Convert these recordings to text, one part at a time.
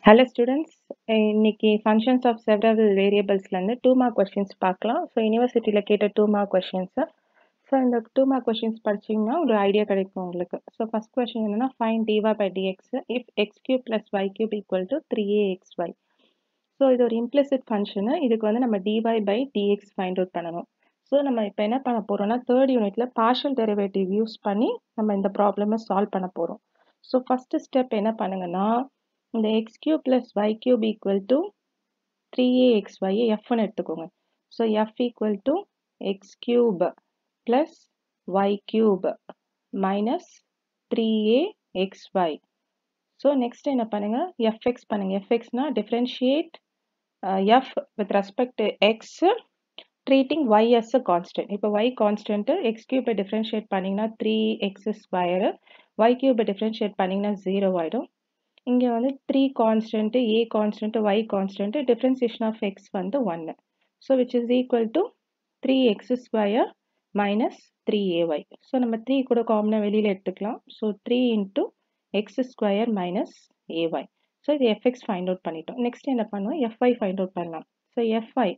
Hello students, இன்னைக்கு functions of several variablesல இருந்து 2 mark questions பார்க்கலாம். ஸோ யூனிவர்சிட்டியில் கேட்ட 2 mark questions. ஸோ இந்த 2 mark questions படிச்சீங்கன்னா ஒரு ஐடியா கிடைக்கும் உங்களுக்கு. ஸோ ஃபர்ஸ்ட் கொஸ்டின் என்னன்னா find dy by dx if x cube plus y cube equal to 3axy. So இது ஒரு implicit function. இதுக்கு வந்து நம்ம dy by dx find out பண்ணணும். ஸோ நம்ம இப்போ என்ன பண்ண போறோம்னா தேர்ட் யூனிட்ல partial derivative யூஸ் பண்ணி நம்ம இந்த ப்ராப்ளமை சால்வ் பண்ண போறோம். ஸோ ஃபர்ஸ்ட் ஸ்டெப் என்ன பண்ணுங்கன்னா இந்த x cube plus y cube equal to 3axy f1 எடுத்துக்கோங்க. So f equal to x cube plus y cube minus 3axy. So next என்ன பண்ணுங்க fx பண்ணுங்க. fx னா differentiate f with respect to x treating y as a constant. இப்போ y constant x cube differentiate பண்ணீங்கன்னா 3x square y cube differentiate பண்ணீங்கன்னா 0 ஆயிடும். இங்க வந்து 3 constant, a constant, y constant, differentiation of x வந்து 1. So which is equal to 3x square minus 3ay. So நம்ம 3 கூட காமனா வெளியில எடுத்துக்கலாம். So 3 into x square minus ay. So இது fx find out பண்ணிட்டோம். Next என்ன பண்ணுவோம்? fy find out பண்ணலாம். So fy,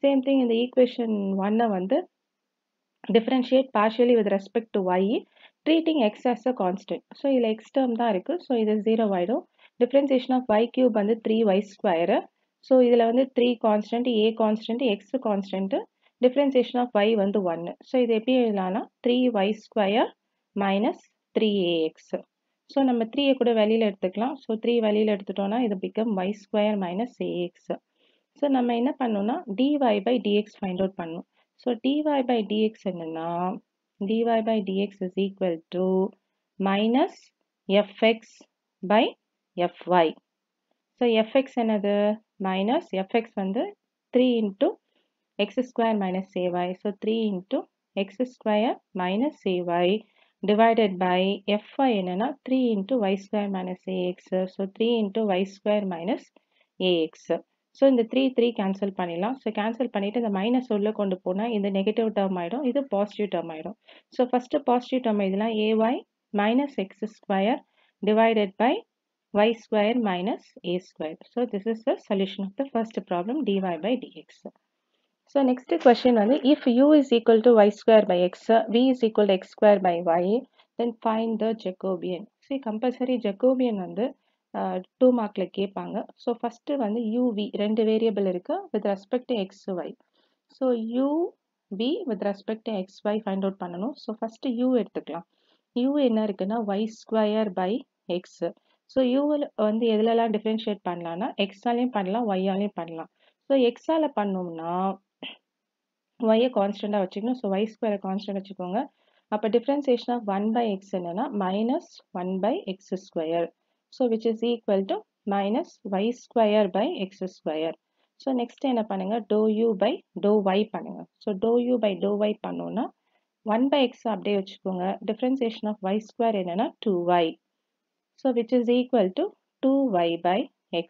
same thing in the equation 1 வந்து differentiate partially with respect to y treating x as a constant. So இதுல x term தான் இருக்கு. So இது 0 ஆயிடும். Differentiation of y cube வந்து 3y square. So இதுல வந்து 3 constant, a constant, x constant. Differentiation of y வந்து 1. So இது எப்படி எழுதலாம்னா 3y square minus 3ax. So நம்ம 3 கூட வெளியில எடுத்துக்கலாம். So 3 வெளியில எடுத்துட்டோம்னா இது become y square minus ax. So நம்ம என்ன பண்ணணும்னா dy by dx find out பண்ணணும். So dy by dx என்னன்னா dy by dx is equal to minus fx by fy. So fx என்னது minus fx வந்து 3 into x square minus ay. So 3 into x square minus ay divided by fy என்னன்னா 3 into y square minus ax. So 3 into y square minus ax. So இந்த 3 cancel பண்ணிடலாம். So cancel பண்ணிட்டு இந்த minus உள்ள கொண்டு போனா இது நெகட்டிவ் டேர்ம் ஆயிடும், இது பாசிட்டிவ் டேர்ம் ஆயிடும். So first பாசிட்டிவ் டேர்ம் இதெல்லாம் ay minus x square divided by y square minus a square. So this is the solution of the first problem dy by dx. So next question வந்து if u is equal to y square by x, v is equal to x square by y, then find the Jacobian. See compulsory Jacobian வந்து 2 மார்க்ல கேட்பாங்க. So first வந்து uv ரெண்டு variable இருக்கு with respect to xy. So uv with respect to xy find out பண்ணணும். So first u எடுத்துக்கலாம். u என்ன இருக்குன்னா y square by x. So u வந்து எதுலலாம் டிஃபரன்ஷியேட் பண்ணலாம்னா x ஆலையும் பண்ணலாம் y ஆலையும் பண்ணலாம். ஸோ x ஆல பண்ணோம்னா y கான்ஸ்டண்டா வச்சுக்கணும். ஸோ y ஸ்கொயரை கான்ஸ்டன்ட் வச்சுக்கோங்க. அப்போ டிஃபரன்சியேஷன் ஆஃப் 1 by x என்னன்னா minus 1 by x square. So which is equal to minus y square by x square. So next என்ன பண்ணுங்க dou u by dou y பண்ணுங்க. So dou u by dou y பண்ணோம்னா 1 by x அப்படியே வச்சுக்கோங்க. Differentiation of y square என்னன்னா 2y. So which is equal to 2y by x.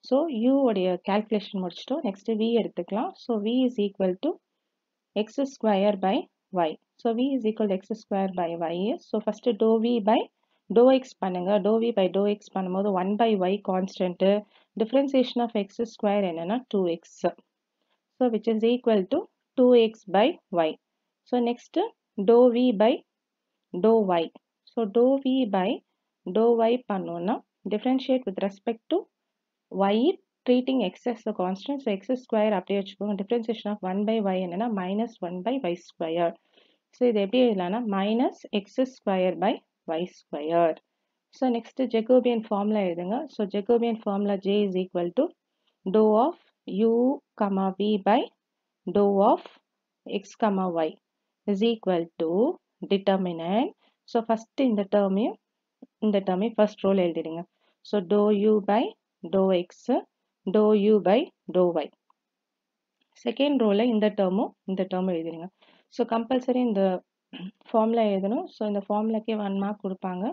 So u உடைய calculation முடிச்சிட்டோம். Next v எடுத்துக்கலாம். So v is equal to x square by y. So v is equal to x square by y. So first dou v by dou x பண்ணுங்க. dou v by dou x பண்ணும்போது 1 by y constant. Differentiation of x square என்னன்னா 2x. So which is equal to 2x by y. So next dou v by dou y. So dou v by dou y பண்ணோம்னா differentiate with respect to y treating x as a constant. So x square அப்படியே வச்சுக்கோங்க. Differentiation of 1 by y என்னன்னா minus 1 by y square. So இது எப்படி எழுதலாம்னா minus x square by y square. So next Jacobian formula எழுதுங்க. So Jacobian formula J is equal to dou of u comma v by dou of x comma y is equal to determinant. So first இந்த term first row எழுதிடுங்க. So dou u by dou x dou u by dou y. Second ரோல இந்த டேர்மும் எழுதிடுங்க. So compulsory இந்த formula எழுதணும். So இந்த ஃபார்முலாக்கே 1 mark கொடுப்பாங்க.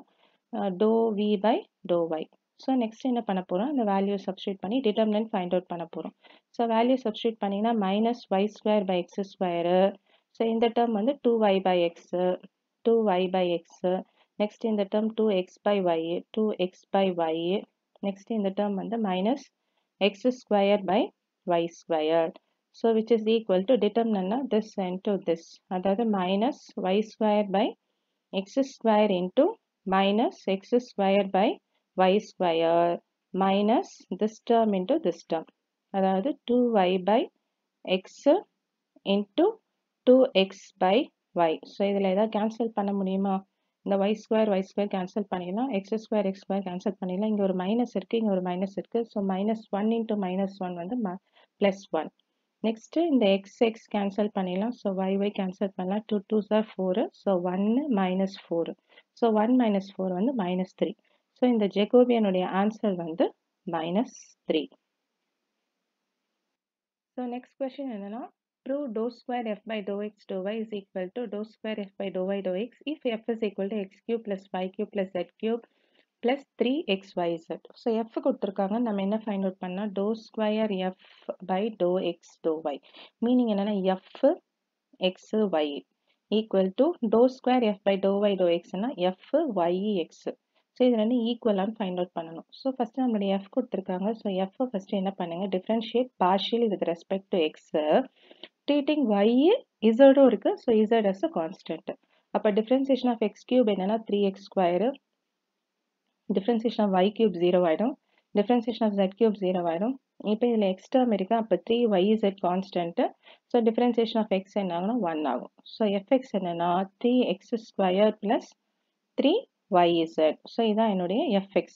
Dou v by dou y. So next என்ன பண்ண போகிறோம், இந்த வேல்யூ சப்ஸ்டியூட் பண்ணி டிட்டர்மினன்ட் ஃபைண்ட் அவுட் பண்ண போகிறோம். ஸோ வேல்யூ சப்ஸ்டியூட் பண்ணிங்கன்னா minus y square by x square. So இந்த டேர்ம் வந்து 2y by x 2y by x. Next இந்த term 2x by y 2x by y next இந்த term வந்து minus x squared by y squared. So which is equal to determinant this into this. அதாவது minus y squared by x square into minus x squared by y square minus this term into this term. அதாவது 2y by x into 2x by y. So இதில் ஏதாவது cancel பண்ண முடியுமா? இந்த y square cancel பண்ணிடலாம். x square cancel பண்ணிடலாம். இங்கே ஒரு மைனஸ் இருக்கு, இங்கே ஒரு மைனஸ் இருக்கு. ஸோ மைனஸ் 1 into minus 1 வந்து plus 1. நெக்ஸ்ட் இந்த x cancel பண்ணிடலாம். ஸோ y cancel பண்ணலாம். 2 2s are 4. So 1 minus 4. So 1 minus 4 வந்து minus 3. ஸோ இந்த ஜெகோபியனுடைய ஆன்சர் வந்து minus 3. ஸோ நெக்ஸ்ட் கொஸ்டின் என்னன்னா, prove dou square f by dou x dou y is equal to dou square f by dou y dou x if f is equal to x cube plus y cube plus z cube plus 3xyz. So f கொடுத்துருக்காங்க, நம்ம என்ன find out பண்ணால் dou square f by dou x dou y. Meaning என்னன்னா f x y equal to dou square f by dou y dou x னா f y x. So இது ரெண்டு ஈக்குவலான்னு find out பண்ணணும். ஸோ ஃபஸ்ட்டு நம்மளுடைய f கொடுத்துருக்காங்க. So f first என்ன பண்ணுங்க, differentiate partially with respect to x treating y இசடும் இருக்குது. So z as a constant. அப்போ டிஃப்ரென்சியேஷன் ஆஃப் எக்ஸ் கியூப் என்னன்னா 3x square, differentiation of y cube 0 ஆகிடும், டிஃப்ரென்சியேஷன் ஆஃப் ஜெட் கியூப் 0 ஆகிடும். இப்போ இதில் எக்ஸ் டேர்ம் இருக்குது, அப்போ 3yz constant. So differentiation of x என்ன ஆகுனா 1 ஆகும். ஸோ எஃப்எக்ஸ் என்னன்னா 3x square plus 3yz. So இதான் என்னுடைய fx.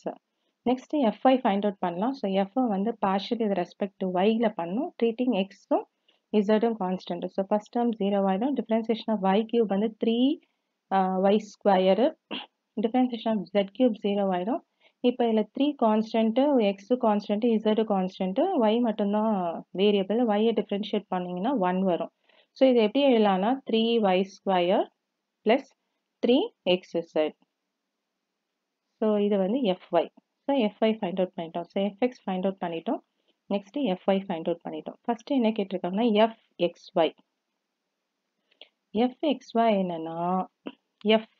Next fy find out பண்ணலாம். ஸோ f வந்து பார்ஷியல் வித் ரெஸ்பெக்ட் டு yல பண்ணும், ட்ரீட்டிங் எக்ஸும் இசடும் கான்ஸ்டன்ட். ஸோ ஃபர்ஸ்ட் டேர்ம் 0 ஆகிடும். டிஃப்ரென்சியேஷன் ஆஃப் y கியூப் வந்து 3y square, differentiation of z cube 0 ஆகிடும். இப்போ இதில் 3 constant, x constant, z constant, y மட்டும்தான் வேரியபிள். yயை டிஃப்ரென்ஷியேட் பண்ணிங்கன்னா 1 வரும். ஸோ இது எப்படி எழுதலாம்னா 3y square plus 3xz. So இது வந்து fy. So fy find out பண்ணிட்டோம். ஸோ fx ஃபைண்ட் அவுட் பண்ணிட்டோம். நெக்ஸ்ட்டு fy ஃபைண்ட் அவுட் பண்ணிட்டோம். ஃபஸ்ட்டு என்ன கேட்டிருக்காங்கன்னா fxy. fxy என்னன்னா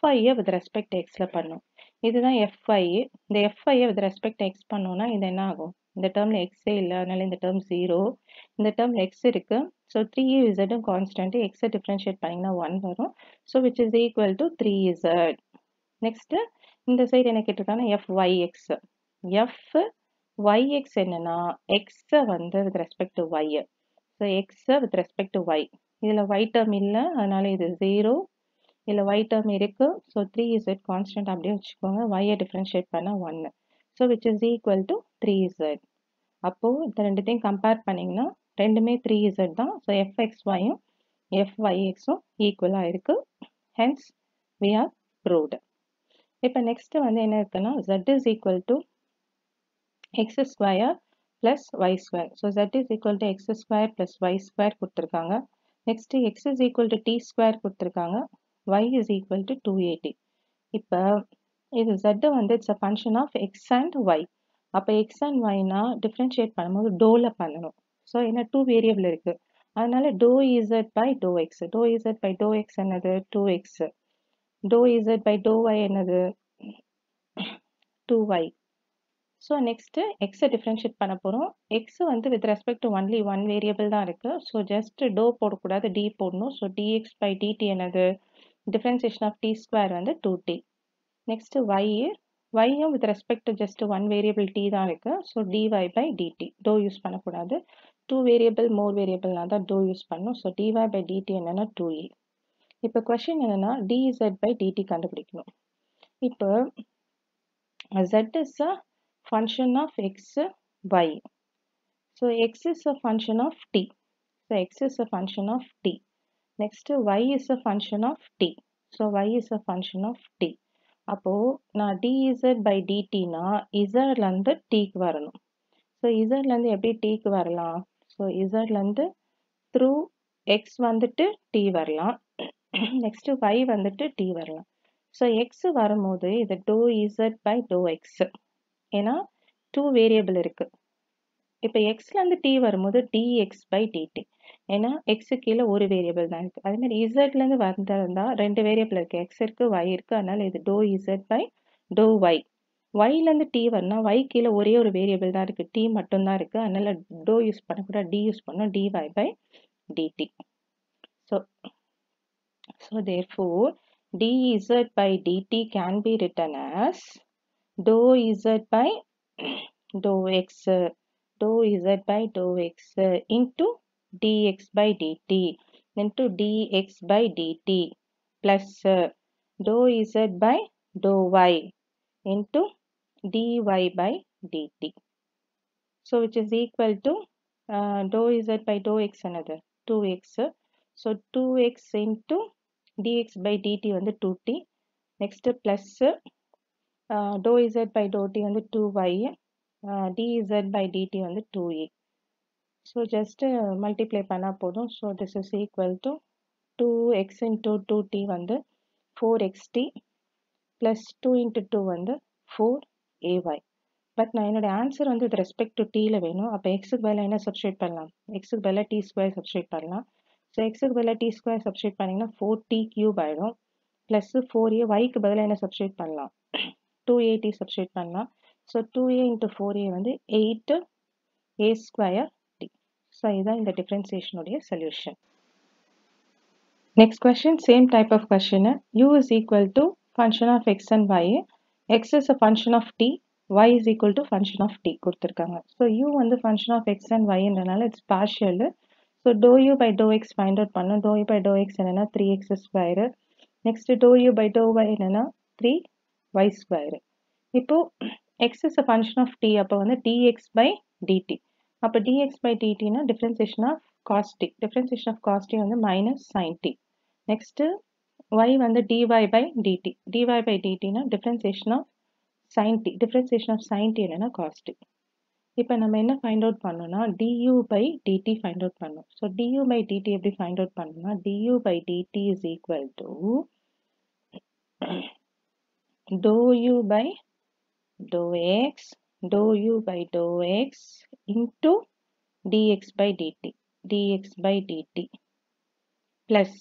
fy வித் ரெஸ்பெக்ட் எக்ஸில் பண்ணும். இதுதான் fy. இந்த fy வித் ரெஸ்பெக்ட் எக்ஸ் பண்ணோன்னா இது என்ன ஆகும், இந்த டேர்மில் எக்ஸே இல்லை, அதனால இந்த டேர்ம் 0. இந்த டேர்மில் எக்ஸ் இருக்குது. ஸோ 3zம் கான்ஸ்டன்ட்டு, எக்ஸை டிஃப்ரென்ஷியேட் பண்ணிங்கன்னா 1 வரும். So which is equal to 3z. Next இந்த சைடு என்ன கேட்டிருக்காங்கன்னா fyx. fyx என்னன்னா எக்ஸை வந்து with respect to y. So எக்ஸை வித் ரெஸ்பெக்ட் டு y. இதில் y டேர்ம் இல்லை, அதனால இது 0. இதில் y டேர்ம் இருக்குது. ஸோ 3z கான்ஸ்டன்ட் அப்படியே வச்சுக்கோங்க. y-ஐ டிஃப்ரென்ஷியேட் பண்ணால் 1. So which is equal to 3z. அப்போது இந்த ரெண்டுத்தையும் கம்பேர் பண்ணிங்கன்னா ரெண்டுமே 3z தான். ஸோ fxyயும் fyxும் ஈக்குவலாக இருக்குது. Hence we are proved. இப்போ நெக்ஸ்ட் வந்து என்ன இருக்குன்னா z is equal to x square plus y square. So z is equal to x square plus y square கொடுத்துருக்காங்க. Next x is equal to t square கொடுத்துருக்காங்க. y is equal to 280. இப்போ இது z வந்து it's a function of x and y. அப்போ x and yனா differentiate பண்ணும்போது டோவில் பண்ணணும். ஸோ என்ன 2 வேரியபிள் இருக்குது, அதனால dou z by dou x. dou z by dou x என்னது 2x. dou z by dou y என்னது 2y. ஸோ நெக்ஸ்ட்டு எக்ஸை டிஃப்ரென்ஷியேட் பண்ண போகிறோம். எக்ஸ் வந்து with respect to only 1 variable தான் இருக்குது. ஸோ ஜஸ்ட் டோ போடக்கூடாது, டி போடணும். ஸோ dx by dt என்னது டிஃப்ரென்சியேஷன் ஆஃப் டி ஸ்கொயர் வந்து 2t. நெக்ஸ்ட்டு yயும் with respect to just 1 variable t தான் இருக்குது. So dy by dt. Dou use பண்ணக்கூடாது. 2 வேரியபிள் மோர் வேரியபிள்னா தான் டோ யூஸ் பண்ணணும். ஸோ dy by dt என்னென்னா 2e. இப்போ கொஷின் என்னென்னா dz by dt கண்டுபிடிக்கணும். இப்போ z is a function of x, y. So x is a function of t. So x is a function of t. Next y is a function of t. So y is a function of t. அப்போ நான் dz by dt னா zலேருந்து tக்கு வரணும். So zலேருந்து எப்படி tக்கு வரலாம், so zலேருந்து through x வந்துட்டு t வரலாம், next y வந்துட்டு t வரலாம். ஸோ x வரும்போது இது dou z by dou x, ஏன்னா 2 வேரியபிள் இருக்குது. இப்போ எக்ஸ்லேருந்து t வரும்போது dx by dt, ஏன்னா எக்ஸு கீழே ஒரு வேரியபிள் தான் இருக்குது. அதேமாதிரி இசட்லேருந்து வந்திருந்தால் 2 வேரியபிள் இருக்குது, எக்ஸ் இருக்குது y இருக்குது, அதனால் இது dou z by dou y. yலேருந்து t வரனா y கீழே ஒரே ஒரு வேரியபிள் தான் இருக்கு, t மட்டும்தான் இருக்கு. அதனால டோ யூஸ் பண்ணக்கூடாது, d யூஸ் பண்ணோம், dy by dt. So therefore dz by dt can be written as dou z by dou x, dou z by dou x into dx by dt into dx by dt plus dou z by dou y into dy by dt. So which is equal to dou z by dou x another 2x. So 2x into dx by dt வந்து 2t. Next plus dou z by dou t வந்து 2y. dz by dt வந்து 2e. So just multiply பண்ணா போதும். So this is equal to 2x into 2t வந்து 4xt plus 2 into 2 வந்து 4ay. But நான் என்னோட answer வந்து வித் ரெஸ்பெக்ட் டு டீல வேணும். அப்போ எக்ஸுக்கு பதிலாக என்ன சப்ஸ்டியூட் பண்ணலாம்? எக்ஸுக்கு பதிலாக டி ஸ்கொயர் சப்ஸ்டியூட் பண்ணலாம். ஸோ எக்ஸுக்கு பதிலாக டி ஸ்கொயர் சப்ஸ்டியூட் பண்ணிங்கன்னா 4t கியூப் ஆகிடும். ப்ளஸ் 4a, ஒய்க்கு பதிலாக என்ன சப்ஸ்டியூட் பண்ணலாம்? 2at சப்ஸ்டியூட் பண்ணலாம். ஸோ 2a இன்ட்டு 4a வந்து 8a ஸ்கொயர் டி. ஸோ இதுதான் இந்த டிஃப்ரென்சியேஷனுடைய solution. Next question, same type of question. u is equal to function of x and y. x is a function of t, y is equal to function of t கொடுத்திருக்காங்க. So u வந்து function of x and y என்றனால it's partial. So dou u by dou x find out பண்ணோம். dou u by dou x என்னன்னா 3x square. Next dou u by dou y என்னன்னா 3y square. இப்போ x is a function of t, அப்போ வந்து dx by dt. அப்போ dx by dt னா differentiation of cos t. differentiation of cos t வந்து minus sin t. Next y வந்து dy by dt. dy by dt னா differentiation of sin t. differentiation of sin t என்னன்னா cos t. இப்போ நம்ம என்ன find out பண்ணோம்னா du by dt find out பண்ணோம். So du by dt எப்படி find out பண்ணோம்னா du by dt is equal to dou u by dou x, dou u by dou x into dx by dt, dx by dt plus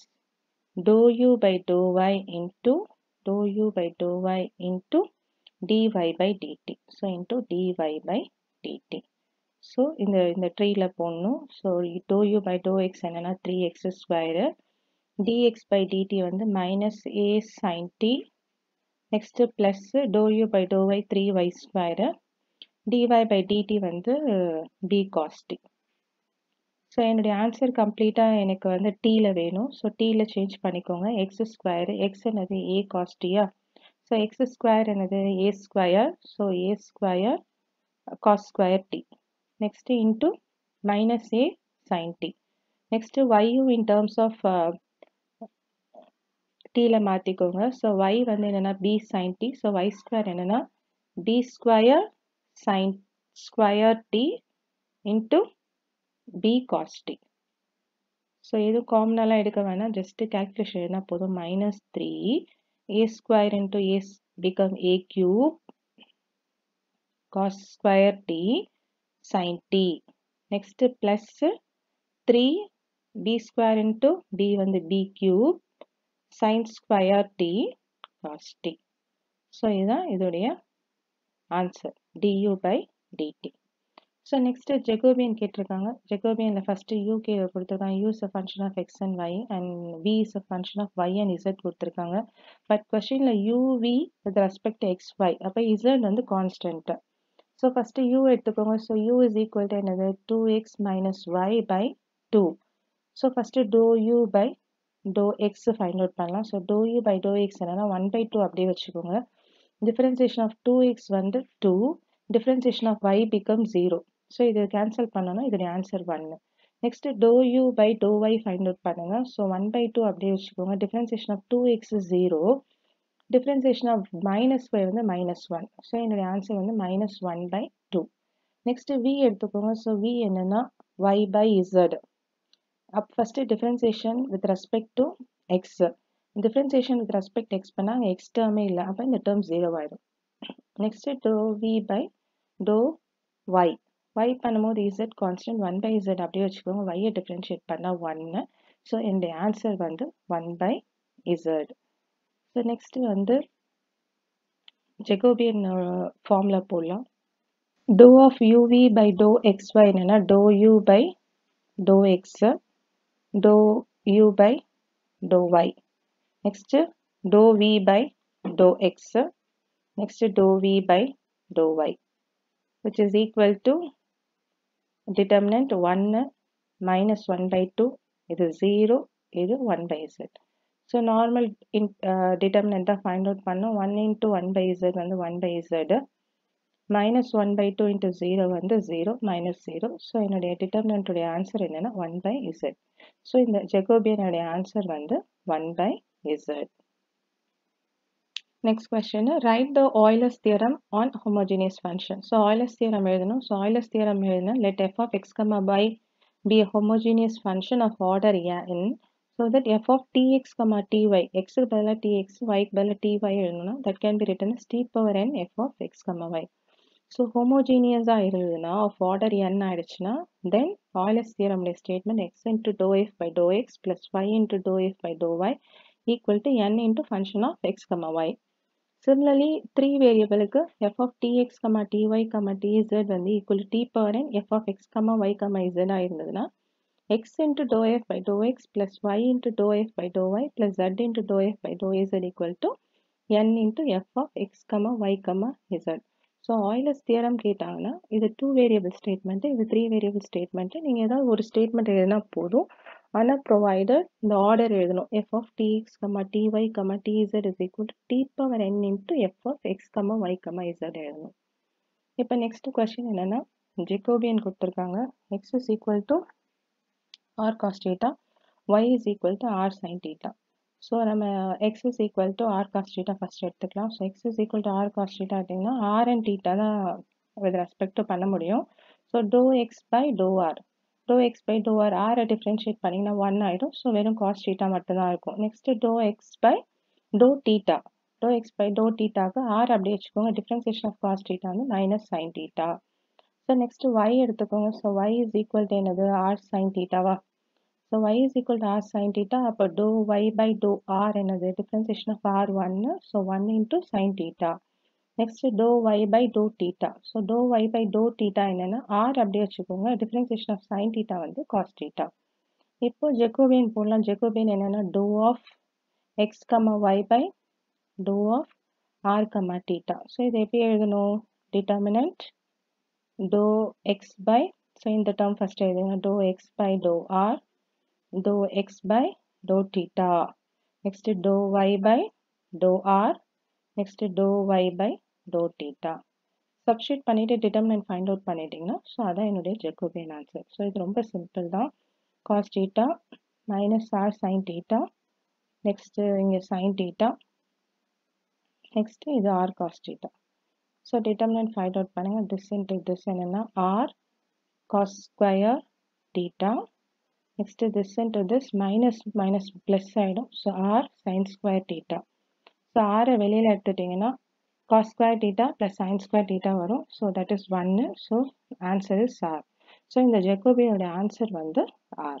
dou u by dou y into dou u by dou y into dy by dt. So into dy by dt. So இந்த ட்ரீல போடணும். So dou u by dou x என்னன்னா 3x square. dx by dt வந்து minus a sin t. Next plus dou u by dou y 3y square. dy by dt வந்து b cos t. So என்னுடைய answer கம்ப்ளீட்டாக எனக்கு வந்து டீல வேணும். So டீல சேஞ்ச் பண்ணிக்கோங்க. எக்ஸ் ஸ்கொயர், எக்ஸ் என்னது ஏ காஸ்டியா. ஸோ எக்ஸ் ஸ்கொயர் என்னது a square. So a square cos square t. Next into minus a sine t. Next y in terms of டீல மாற்றிக்கோங்க. ஸோ ஒய் வந்து என்னென்னா b sine t. So y square என்னென்னா b square sine square t into b cos t. So இது காமனாலாம் எடுக்க வேணாம், just calculation என்ன போதும், minus 3 a square into a become a cube cos square t sin t. Next plus 3 b square into b வந்து b cube sin square t cos t. So இதுதான் இதோடைய answer du by dt. So next Jacobian கேட்டிருக்காங்க. Jacobianல first u கொடுத்திருக்காங்க. u is a function of x and y and v is a function of y and z கொடுத்திருக்காங்க. But questionல u v with respect to x y. அப்ப z வந்து constant. So first u எடுத்துக்கோங்க. So u is equal to என்னது 2x minus y by 2. So first dou u by dou x find out பண்ணலாம். So dou u by dou x என்னன்னா 1 by 2 அப்படியே வச்சுக்கோங்க. Differentiation of 2x வந்து 2. Differentiation of y becomes 0. So இது cancel பண்ணோம்னா இதோடைய answer 1. Next dou u by dou y find out பண்ணுங்க. So 1 by 2 அப்படியே வச்சுக்கோங்க. Differentiation of 2x 0. Differentiation of minus y வந்து -1. ஸோ என்னுடைய ஆன்சர் வந்து -1 by 2. நெக்ஸ்ட் v எடுத்துக்கோங்க. ஸோ v என்னன்னா y by z. Up first differentiation with respect to x. Differentiation with respect x பண்ணா x டேர்மே இல்லை, அப்போ இந்த டேர்ம் 0 ஆயிடும். Next dou v by dou y. y பண்ணும்போது z கான்ஸ்டன்ட் 1 by z அப்படியே வச்சுக்கோங்க. y டிஃபரன்ஷியேட் பண்ணா 1. ஸோ என்னுடைய ஆன்சர் வந்து 1 by z. ஸோ நெக்ஸ்ட் வந்து ஜெகோபியன் ஃபார்முலா போடலாம். Dou of uv by dou xy என்னன்னா dou u by dou x, dou u by dou y, next dou v by dou x, next dou v by dou y, which is equal to determinant 1 minus 1 by 2, இது 0, இது 1 by z. So normal determinant find out பண்ணோம். 1 into 1 by z வந்து 1 by z, minus 1 by 2 into 0 வந்து 0, minus 0. So என்னுடைய determinant உடைய answer என்னன்னா 1 by z. So இந்த Jacobian உடைய answer வந்து 1 by z. Next question, write the Euler's theorem on homogeneous function. So Euler's theorem எழுதணும். So Euler's theorem எழுதுனா let f of x comma y be a homogeneous function of order n so that f of tx comma ty, x க்கு பதிலா tx, y க்கு பதிலா ty எழுதணும்னா that can be written as t power n f of x comma y. So homogeneous இருந்ததுன்னா of order n ஆயிடுச்சுன்னா then Euler's theorem statement x into dou f by dou x plus y into dou f by dou y equal to n into function of x comma y. Similarly, 3 variable f of tx, ty, tz வந்து equal to t power n f of x, y, z ஆயிருந்ததுன்னா x into dou f by dou x plus y into dou f by dou y plus z into dou f by dou z equal to n into f of x, y, z. So, Euler's theorem கேட்டாங்கன்னா இது 2 variable statement, இது 3 variable statement. நீங்க ஏதாவது ஒரு statement எழுதினா போதும். ஆனா provided இந்த order எழுதணும். f of tx, ty, tz is equal to t power n into f of x, y, z எழுதணும். இப்போ next question என்னன்னா ஜெகோபியன் கொடுத்திருக்காங்க. x is equal to r cos theta, y is equal to r sin theta. So நம்ம x is equal to r cos theta first எடுத்துக்கலாம். So x is equal to r cos theta அப்படின்னா r and theta தான் with respect to பண்ண முடியும். So dou x by dou r, dou x by dou r, r differentiate பண்ணிங்கன்னா 1 ஆயிடும். So வெறும் cos theta மட்டும்தான் இருக்கும். Next dou x by dou theta, dou x by dou theta க்கு r அப்படியே வச்சுக்கோங்க. differentiation of cos theta வந்து minus sin theta. So next y எடுத்துக்கோங்க. So y is equal to என்னது r sin theta வா. So y is equal to r sin theta. அப்போ dou y by dou r என்னது differentiation of r 1. So 1 into sin theta. Next dou y by dou theta. So dou y by dou theta என்னன்னா r அப்படியே வச்சுக்கோங்க. differentiation of sin theta வந்து cos theta. இப்போ Jacobian போடலாம். Jacobian என்னன்னா dou of x, y by dou of r, theta. So இது எப்படி எழுதணும்? Determinant dou x by, so இந்த term first எழுதுங்க. dou x by dou r, dou x by dou theta. Next dou y by dou r. Next dou y by dou theta. Substitute பண்ணிட்டு determinant find out பண்ணிட்டீங்கன்னா so அதான் என்னுடைய Jacobian answer. So இது ரொம்ப simple தான். cos theta minus r sin theta. Next இங்கே sin theta. Next இது r cos theta. So determinant find out பண்ணுங்க. this into this என்னன்னா r cos square theta. Next this into this minus plus ஆயிடும். So r sin square theta. So r வெளியில எடுத்துட்டீங்கன்னா cos square theta plus sin square theta வரும். So that is 1. So answer is r. So இந்த ஜெகோபியோட answer வந்து r.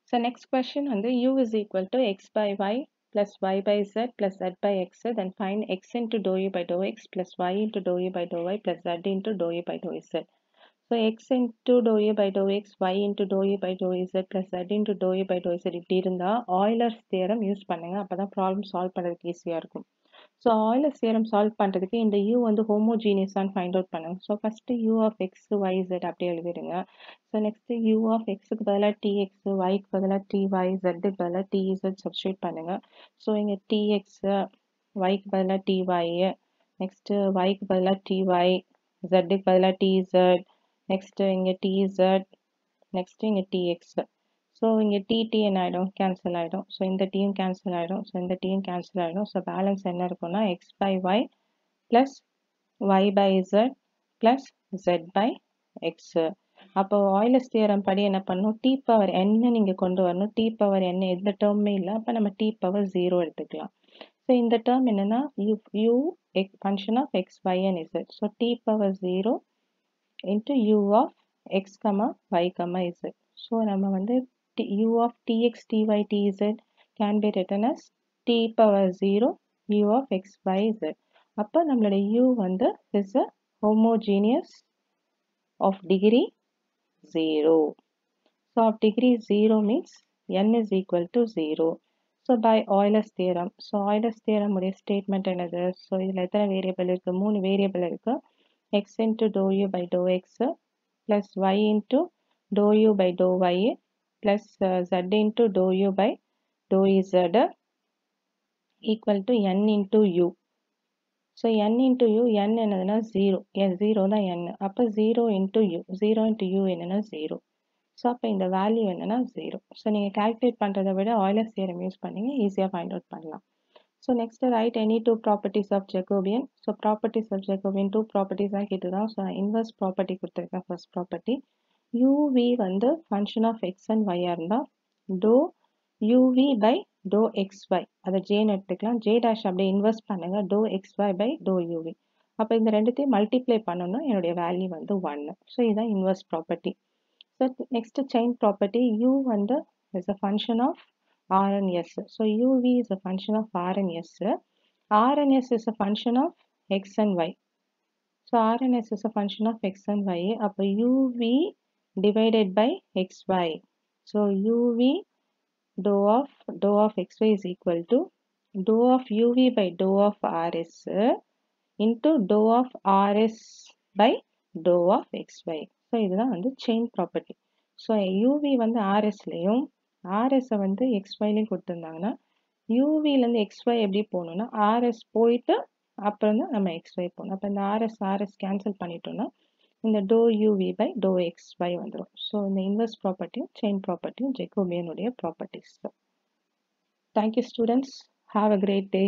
So next question வந்து u is equal to x by y plus y by z plus z by x. Then find x into dou u by dou x plus y into dou u by dou y plus z into dou u by dou z. So x into dou u by dou x, y into dou u by dou z plus z into dou u by dou z இப்படி இருந்தா Euler's theorem use பண்ணுங்க. அப்பதான் problem solve பண்ணுறதுக்கு ஈஸியாக இருக்கும். So Euler's theorem solve பண்ணுறதுக்கு இந்த u வந்து ஹோமோஜீனியஸான்னு ஃபைண்ட் அவுட் பண்ணுங்க. So first u of x, y, z அப்படியே எழுதிடுங்க. ஸோ நெக்ஸ்ட்டு u of xக்கு பதிலாக tx, yக்கு பதிலாக ty, zக்கு பதிலாக tz சப்ஸ்டியூட் பண்ணுங்க. ஸோ இங்கே tx, yக்கு பதிலாக ty, நெக்ஸ்ட்டு yக்கு பதிலாக ty, zக்கு பதிலாக tz, நெக்ஸ்ட்டு இங்கே tz, நெக்ஸ்ட்டு இங்கே tx. ஸோ இங்கே டி என்ன ஆகிடும்? கேன்சல் ஆகிடும். ஸோ இந்த டீயும் கேன்சல் ஆகிடும். ஸோ இந்த டீயும் கேன்சல் ஆகிடும். ஸோ பேலன்ஸ் என்ன இருக்கும்னா x by y plus y by z plus z by x. அப்போ Euler's theorem படி என்ன பண்ணணும்? டி பவர் என்ன நீங்கள் கொண்டு வரணும். டி பவர் என்ன எந்த டேர்மே இல்லை. அப்போ நம்ம டி பவர் 0 எடுத்துக்கலாம். ஸோ இந்த டேர்ம் என்னன்னா u function of x, y and z. So t power 0 into u of x, y, z. So நம்ம வந்து u of tx, ty, tz can be written as t power 0 u of x by z. அப்போ நம்மளோட u வந்து is a homogeneous of degree 0. So of degree 0 means n is equal to 0. So by Euler's theorem. So Euler's theorem உடைய statement என்னது? So இதில் எத்தனை variable இருக்கு? 3 variable இருக்கு. x into dou u by dou x plus y into dou u by dou y plus z into dou u by dou z equal to n into u. So n into u, n என்னதுன்னா 0. 0 தான் n. அப்போ 0 into u. 0 into u என்னன்னா 0. So அப்போ இந்த value என்னன்னா 0. So நீங்கள் calculate பண்ணுறதை விட Euler's theorem யூஸ் பண்ணீங்க ஈஸியாக ஃபைண்ட் அவுட் பண்ணலாம். So next write any two properties of Jacobian. So properties of Jacobian two ப்ராப்பர்ட்டிஸாக கேட்டுதான். ஸோ இன்வர்ஸ் ப்ராப்பர்ட்டி கொடுத்துருக்கேன். ஃபர்ஸ்ட் ப்ராப்பர்ட்டி uv வந்து ஃபங்க்ஷன் ஆஃப் எக்ஸ் அண்ட் ஒய்யாக இருந்தால் dou uv by dou xy அதை ஜேன்னு எடுத்துக்கலாம். ஜே டேஷ் அப்படியே இன்வெர்ஸ் பண்ணுங்க dou xy by dou uv. அப்போ இந்த ரெண்டுத்தையும் மல்டிப்ளை பண்ணணும்னா என்னுடைய வேல்யூ வந்து 1. ஸோ இதுதான் inverse property. So next chain property u வந்து is a function of r and s. So uv is a function of r and s. R and s is a function of x and y. So r and s is a function of x and y. அப்போ uv divided by xy. So uv dou of xy is equal to dou of uv by dou of rs into dou of rs by dou of xy. So இதுதான் வந்து chain property. So UV வந்து ஆர்எஸ்லேயும் ஆர்எஸ்ஸை வந்து எக்ஸ்ஒய்லையும் கொடுத்துருந்தாங்கன்னா யூவிலேருந்து XY எப்படி போகணும்னா RS போயிட்டு அப்புறம் தான் நம்ம எக்ஸ்ஒய் போகணும். அப்போ இந்த ஆர்எஸ் கேன்சல் பண்ணிட்டோம்னா இந்த dou uv by dou xy வந்துடும். ஸோ இந்த இன்வெர்ஸ் ப்ராப்பர்ட்டியும் செயின் ப்ராப்பர்ட்டியும் ஜெகோபியனுடைய properties. Thank you students. Have a great day.